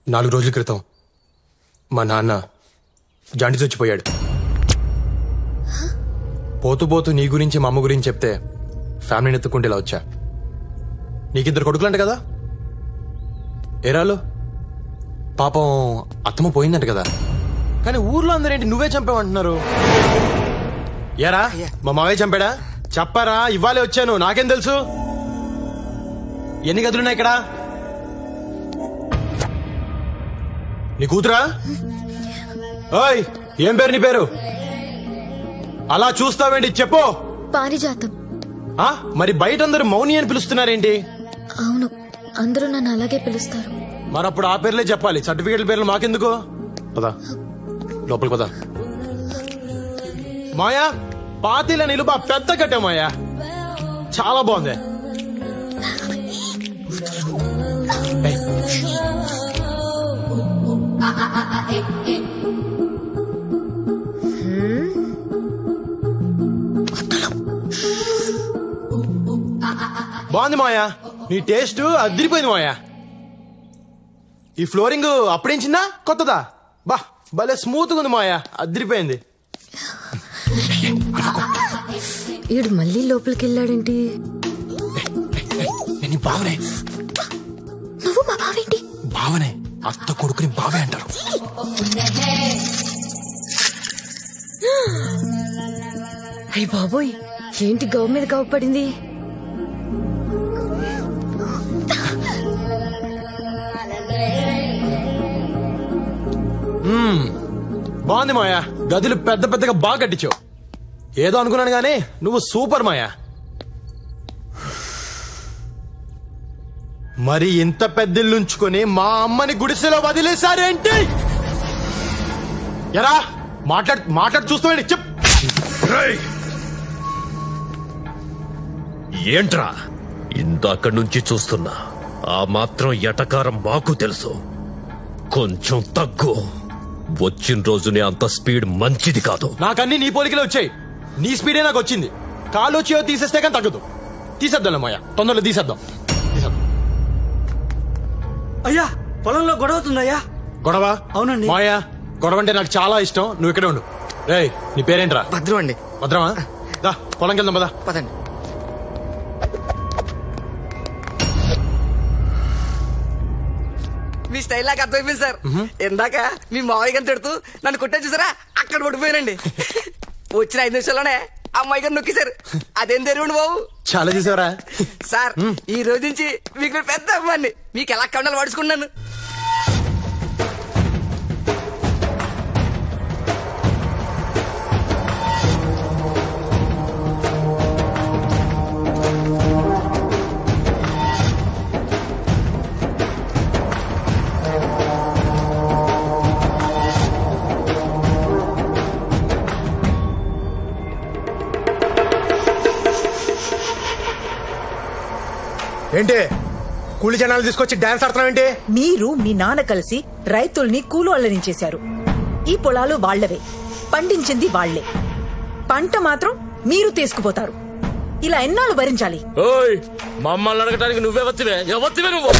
4 రోజుల క్రితం మా నాన్న జాండీస్ వచ్చిపోయాడు. పోతూ పోతూ నీ గురించి మా అమ్మ గురించి చెప్తే ఫ్యామిలీని ఎత్తుకుంటే ఇలా వచ్చా. నీకిద్దరు కొడుకులంట కదా, ఏరాలు పాపం అత్తమ్మ పోయిందంట కదా, కానీ ఊర్లో అందరేంటి నువ్వే చంపావంటున్నారు. ఏరా మా మావయ్య చంపాడా? చెప్పారా? ఇవ్వాలే వచ్చాను, నాకేం తెలుసు. ఎన్ని గదులున్నాయి ఇక్కడ? నీ కూతురా? ఓయ్ ఏం పేరు నీ పేరు? అలా చూస్తావేంటి చెప్పు. పారిజాతం. మరి బయట అందరూ మౌని అని పిలుస్తున్నారేంటి? అవును, అందరూ నన్ను అలాగే పిలుస్తారు. మరప్పుడు ఆ పేర్లే చెప్పాలి, సర్టిఫికేట్ల పేర్లు మాకెందుకు? పదా లోపలికి పదా. మాయా పాతీల నిలుబా పెద్ద కట్టే మాయా, చాలా బాగుంది. బాగుంది మాయా, నీ టేస్ట్ అదిరిపోయింది మాయా. ఈ ఫ్లోరింగ్ అప్పుడేంచిందా కొత్తదా? బా భలే స్మూత్ గా ఉంది మాయా, అదిరిపోయింది. ఈడు మళ్ళీ లోపలికి వెళ్ళాడేంటి? నేను బావనే. నువ్వు మా బావేంటి? బావనే, అత్త కొడుకుని బావే అంటారు. అయ్య బాబోయ్, ఏంటి గౌ మీద గౌ పడింది? బాగుంది మాయా, గదులు పెద్ద పెద్దగా బాగా కట్టించావు. ఏదో అనుకున్నాను గానీ నువ్వు సూపర్ మాయా. మరి ఇంత పెద్దిల్లుంచుకొని మా అమ్మని గుడిసెలో వదిలేశారేంటి? ఎరా మాట్లాడు చూస్తావేంటి? చెప్. ఏంట్రా ఇందాక నుంచి చూస్తున్నా, ఆ మాత్రం ఎటకారం మాకు తెలుసు. కొంచెం తగ్గు. వచ్చిన రోజునే అంత స్పీడ్ మంచిది కాదు. నాకన్నీ నీ పోలికలే వచ్చాయి, నీ స్పీడే నాకు వచ్చింది. కాలు వచ్చి తీసేస్తే కానీ తగ్గదు. తీసేద్దాం మాయా, తొందరలో తీసేద్దాం. అయ్యా పొలంలో గొడవ అవుతుందయ్యా. గొడవ? అవునండి. మాయా గొడవ అంటే నాకు చాలా ఇష్టం, నువ్వు ఇక్కడే ఉండు. రేయ్ నీ పేరేంట్రా? భద్రం అండి. భద్రమా? దా పొలంకి వెళ్దాం పదా. పదండి. మీ స్టైల్ నాకు అర్థమైపోయింది సార్. ఇందాక మీ మావయ్య గారిని తిడుతూ నన్ను కొట్టే చూసారా, అక్కడ పడిపోయానండి. వచ్చిన 5 నిమిషాల్లోనే అమ్మాయి గారు నొక్కేశారు. అదేం తెలియండి బాబు. చాలా చూసావరా సార్, ఈ రోజు నుంచి మీకు నేను పెద్ద అమ్మాయిని. మీకు ఎలా కండాలు వాడుచుకున్నాను. ఏంటి కూలి జనాలు తీసుకొచ్చి డాన్స్ ఆడుతున్నావేంటి? మీరు మీ నాన్న కలిసి రైతుల్ని కూలోళ్ళనించేశారు. ఈ పొలాలు వాళ్లవే, పండించింది వాళ్లే, పంట మాత్రం మీరు తీసుకుపోతారు. ఇలా ఎన్నాళ్ళు భరించాలి? మమ్మల్ని అడగటానికి నువ్వే వచ్చివే. ఎవరివే నువ్వు?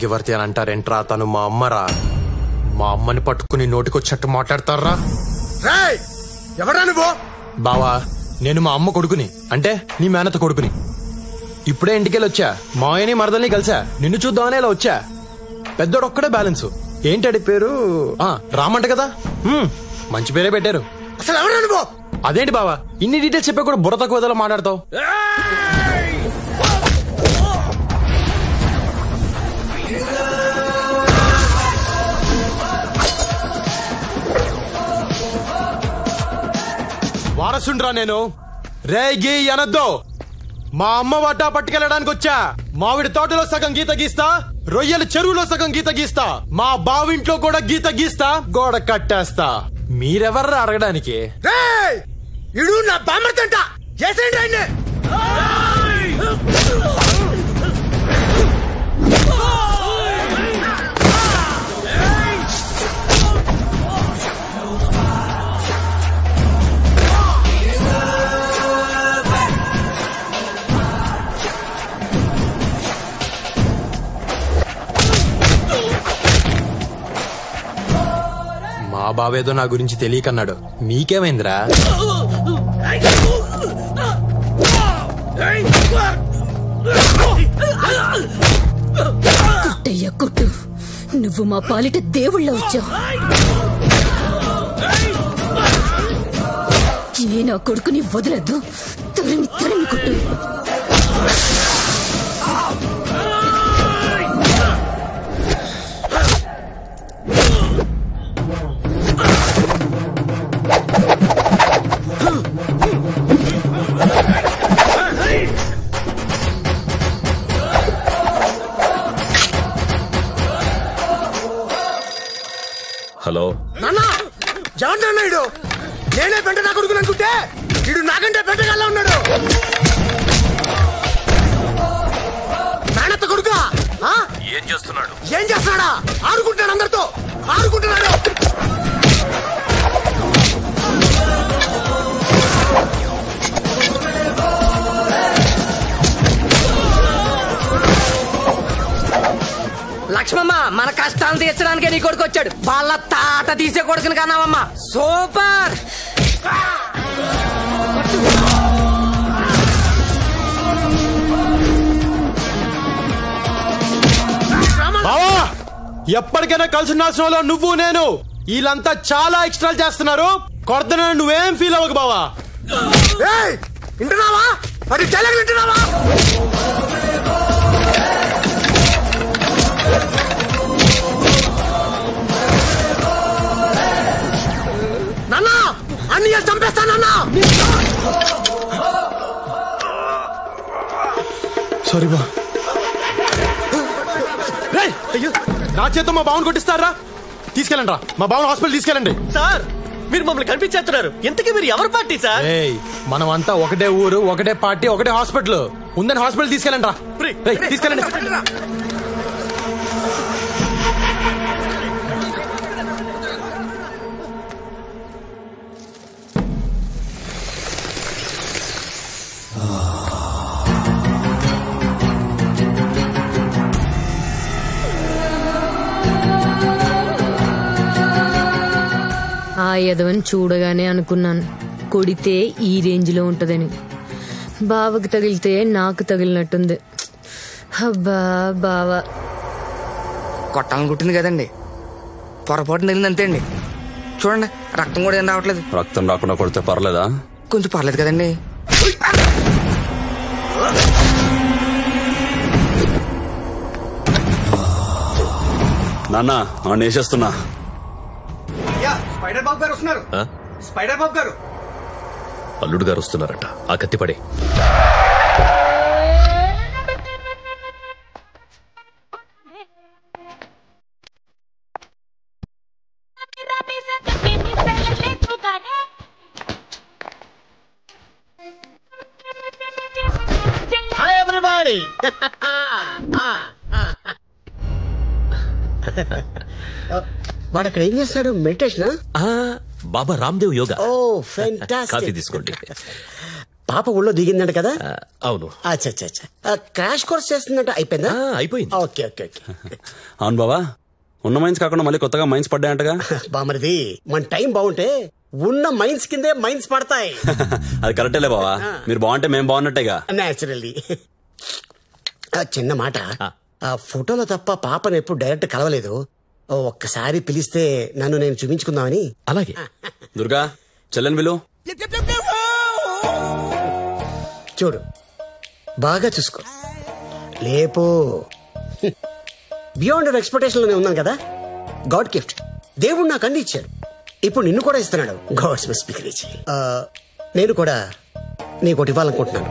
ఎవరితి అని అంటారేంట్రా? తను మా అమ్మరా. మా అమ్మని పట్టుకుని నోటికొచ్చినట్టు మాట్లాడతారా? ఎవరా నువ్వు? బావా నేను మా అమ్మ కొడుకుని, అంటే నీ మేనత కొడుకుని. ఇప్పుడే ఇంటికెళ్ళి వచ్చా, మాయని మరదల్ని కలిసా. నిన్ను చూద్దామనే ఇలా వచ్చా. పెద్దోడు ఒక్కడే బ్యాలెన్స్. ఏంటడి పేరు? రామంట కదా. మంచి పేరే పెట్టారు. అసలు ఎవరా నువ్వు? అదేంటి బావా ఇన్ని డీటెయిల్స్ చెప్పా కూడా బుర్ర తక్కువ ఏదో మాట్లాడతావు. వారసుండ్రా నేను. రేగి అనద్దు. మా అమ్మ వాటా పట్టుకెళ్ళడానికి వచ్చా. మామిడి తోటలో సగం గీత గీస్తా, రొయ్యల చెరువులో సగం గీత గీస్తా, మా బావింట్లో కూడా గీత గీస్తా, గోడ కట్టేస్తా. మీరెవర్రా అడగడానికి? ఇడు నా బామ్మర్తంట. చేసేయండి ఆయన్ని. మా బావేదో నా గురించి తెలియకన్నాడు, మీకేమైందిరా? కుట్టయ్య కుట్టు, నువ్వు మా పాలిట దేవుళ్ళ వచ్చావు. ఏ నా కొడుకుని వదలద్దు, తరిమి తరిమి కుట్టు. హలో నాన్న, జాన్ అన్నాడు. నేనే పెంట నా కొడుకుని అనుకుంటే వీడు నాకంటే పెంటగాల్లా ఉన్నాడు. నాన్నత్త కొడుకా? ఏం చేస్తున్నాడు? ఏం చేస్తున్నాడా? ఆడుకుంటాడు, అందరితో ఆడుకుంటున్నాడు. లక్ష్మమ్మ, మన కష్టాలు తీర్చడానికే నీ కొడుకు వచ్చాడు. వాళ్ళ తాట తీసే కొడుకుని కన్నావమ్మా. సూపర్. బావా, ఎప్పటికైనా కలిసి ఉండాల్సిన వాళ్ళు నువ్వు నేను. వీళ్ళంతా చాలా ఎక్స్ట్రా చేస్తున్నారు. కొడతన నువ్వేం ఫీల్ అవ్వకు బావా. వింటున్నావా? అది తెలగ వింటున్నావా? నాన్న, అన్ని చంపేస్తానన్నా. సారీ బా. అయ్యో, నా చేత మా బావన్ కొట్టిస్తారా? తీసుకెళ్ళండి రా, మా బావన్ హాస్పిటల్ తీసుకెళ్ళండి. సార్, మీరు మమ్మల్ని కనిపించేస్తున్నారు. ఇంతకీ మీరు ఎవరు పార్టీ సార్? మనం అంతా ఒకటే ఊరు, ఒకటే పార్టీ, ఒకటే హాస్పిటల్ ఉందని హాస్పిటల్ తీసుకెళ్ళండి రా. తీసుకెళ్ళండి. ఆ యదవని చూడగానే అనుకున్నాను కొడితే ఈ రేంజ్ లో ఉంటదని. బావకి తగిలితే నాకు తగిలినట్టుంది. అబ్బా బావా, కొట్టాలని కుట్టింది కదండి, పొరపాటు తగిలింది అంతే అండి. చూడండి, రక్తం కూడా ఏం రావట్లేదు. రక్తం రాకుండా కొడితే పర్లేదా? కొంచెం పర్లేదు కదండి. నాన్న వేసేస్తున్నా. స్పైడర్ బాబు గారు వస్తున్నారు. స్పైడర్ బాబు గారు, అల్లుడు గారు వస్తున్నారట. ఆ కత్తి పడే. Hi everybody. వాడు అక్కడ ఏం చేస్తాడు? మెడిటేషన్? బాబా Ramdev yoga. Oh fantastic. Coffee తీసుకోండి. పాప ఊళ్ళో దిగిందంట కదా? అవును. అచ్చా, క్రాష్ కోర్స్ చేస్తుందంట. అయిపోయిందా? అయిపోయింది. ఓకే. అవును బావా, ఉన్న మైన్స్ కాకుండా మళ్ళీ కొత్తగా మైన్స్ పడ్డాయంటగా? బామరిది, మన టైం బాగుంటే ఉన్న మైన్స్ కిందే మైన్స్ పడతాయి. అది కరెక్టేలే బావా, మీరు బాగుంటే మేము బాగున్నట్టేగా. నేచురల్లీ. చిన్న మాట, ఆ ఫోటోలో తప్ప పాపను ఎప్పుడు డైరెక్ట్ కలవలేదు. ఒక్కసారి పిలిస్తే నన్ను నేను చూపించుకుందామని. అలాగే. దుర్గా, చెల్లెన్ విలు. చూడు, బాగా చూసుకో, లేపో. బియాండ్ అవర్ ఎక్స్పెక్టేషన్ లోనే ఉన్నాను కదా. గాడ్ గిఫ్ట్, దేవుడు నాకు అన్ని ఇచ్చాడు. ఇప్పుడు నిన్ను కూడా ఇస్తున్నాడు. God's must be crazy. నేను కూడా నీకోటి ఇవ్వాలనుకుంటున్నాను.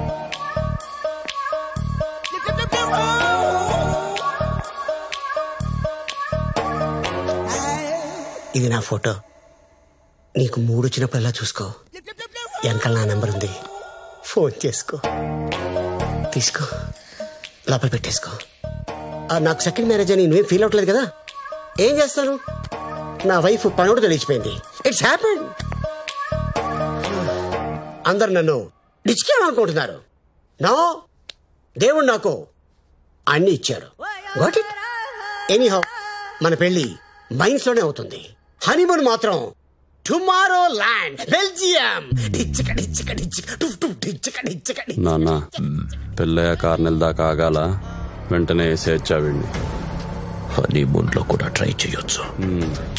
ఇది నా ఫోటో. నీకు మూడు వచ్చినప్పుడల్లా చూసుకో. వెనకాల నా నెంబర్ ఉంది. ఫోన్ చేసుకో, తీసుకో, లోపల పెట్టేసుకో. నాకు సెకండ్ మ్యారేజ్ అని నువ్వేం ఫీల్ అవట్లేదు కదా? ఏం చేస్తాను, నా వైఫ్ పనుడు తెలిసిపోయింది. It's happen. అందరు నన్ను డిచ్కేమనుకుంటున్నారు. నో, దేవుడు నాకు అన్ని ఇచ్చాడు. వాట్ ఇట్ ఎనీహౌ, మన పెళ్లి మైన్స్ లోనే అవుతుంది. హనీమూన్ మాత్రం టుమారో ల్యాండ్, బెల్జియం. నాన్న పెళ్ళయ్యాక 6 నెలల దాకా ఆగాల, వెంటనే వేసేచ్చావిండి. హనీమూన్ లో కూడా ట్రై చేయొచ్చు.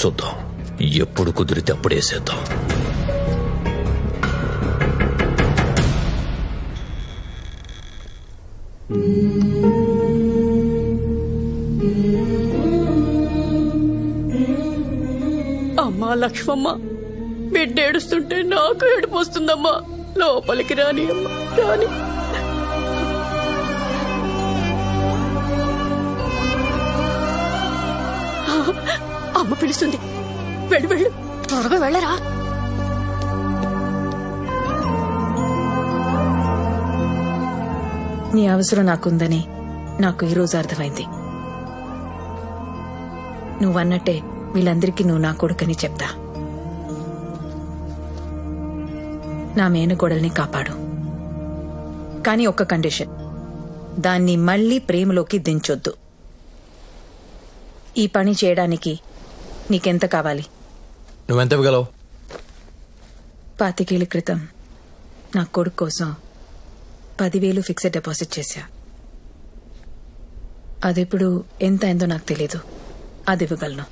చూద్దాం, ఎప్పుడు కుదిరితే అప్పుడు వేసేద్దాం. అమ్మా లక్ష్మమ్మ, బిడ్డ ఏడుస్తుంటే నాకు ఏడుపు వస్తుందమ్మా. లోపలికి రాని అమ్మా, రాని. అమ్మ పిలుస్తుంది, వెళ్ళు వెళ్ళు, త్వరగా వెళ్ళరా. నీ అవసరం నాకుందని నాకు ఈరోజు అర్థమైంది. నువ్వన్నట్టే వీళ్ళందరికీ నువ్వు నా కొడుకని చెప్తా. నా మేనకోడల్ని కాపాడు, కానీ ఒక్క కండిషన్, దాన్ని మళ్లీ ప్రేమలోకి దించొద్దు. ఈ పని చేయడానికి నీకెంత కావాలి? నువ్వెంత ఇవ్వగలవు? 25 ఏళ్ల క్రితం నా కొడుకు కోసం 10,000 ఫిక్స్డ్ డిపాజిట్ చేశా. అదిప్పుడు ఎంత అయిందో నాకు తెలీదు. అది ఇవ్వగలను.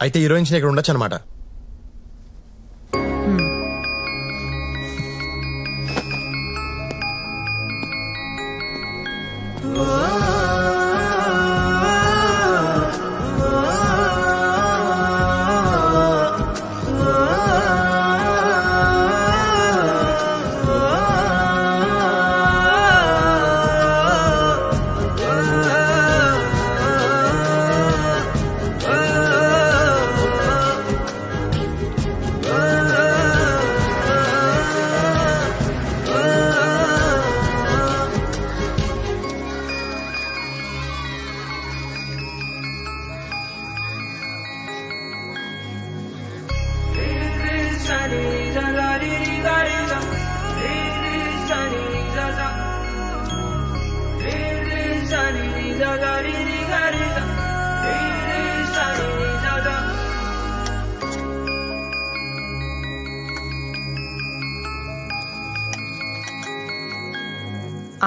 అయితే హీరోయిన్స్ ఇక్కడ ఉండొచ్చు అనమాట.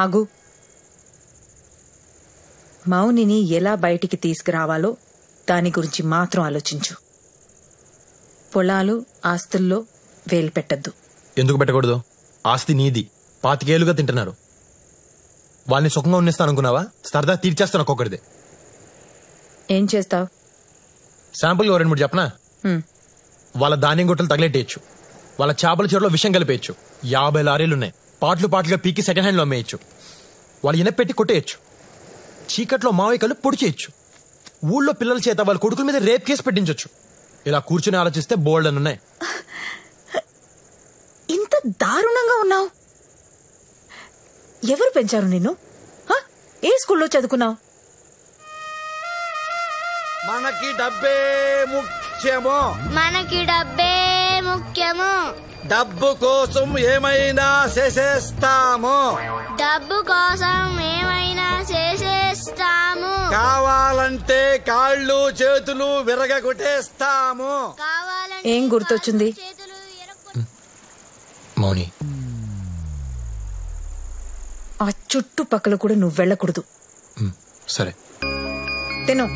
ఆగు. మౌనిని ఎలా బయటికి తీసుకురావాలో దాని గురించి మాత్రం ఆలోచించు. పొలాలు ఆస్తుల్లో వేలు పెట్టద్దు. ఎందుకు పెట్టకూడదు? ఆస్తి నీది, 25 ఏళ్లుగా తింటున్నారు. వాళ్ళని సుఖంగా ఉన్నిస్తాను అనుకున్నావా? సరదా తీర్చేస్తాను ఒక్కొక్కడిదే. ఏం చేస్తావు? శాంపుల్ 2-3 చెప్పనా? వాళ్ళ ధాన్యం గుట్టలు తగిలెట్టేయచ్చు, వాళ్ళ చేపల చెరువులో విషం కలిపేయచ్చు, 50 లారీలున్నాయి, పాటలు పాటలుగా పీకి సెకండ్ హ్యాండ్ లో అమ్మేయచ్చు, వాళ్ళు ఇనపెట్టి కొట్టేయచ్చు, చీకట్లో మావికలు పొడి చేయొచ్చు, ఊళ్ళో పిల్లల చేత వాళ్ళ కొడుకుల మీద రేప్ కేసు పెట్టించొచ్చు. ఇలా కూర్చుని ఆలోచిస్తే బోల్డ్ అని ఉన్నాయి. ఇంత దారుణంగా ఉన్నావు? ఎవరు పెంచారు నిన్ను? ఏ స్కూల్లో చదువుకున్నావు? మనకి డబ్బే ముఖ్యము, మనకి డబ్బే ముఖ్యము. డబ్బు కోసం ఏమైనా చేసేస్తాము, డబ్బు కోసం ఏమైనా చేసేస్తాము. కావాలంటే కాళ్ళు చేతులు విరగొట్టేస్తాము. కావాలంటే ఏం గుర్తొచ్చింది? మౌని, ఆ చుట్టుపక్కల కూడా నువ్వు వెళ్ళకూడదు. సరే తిను.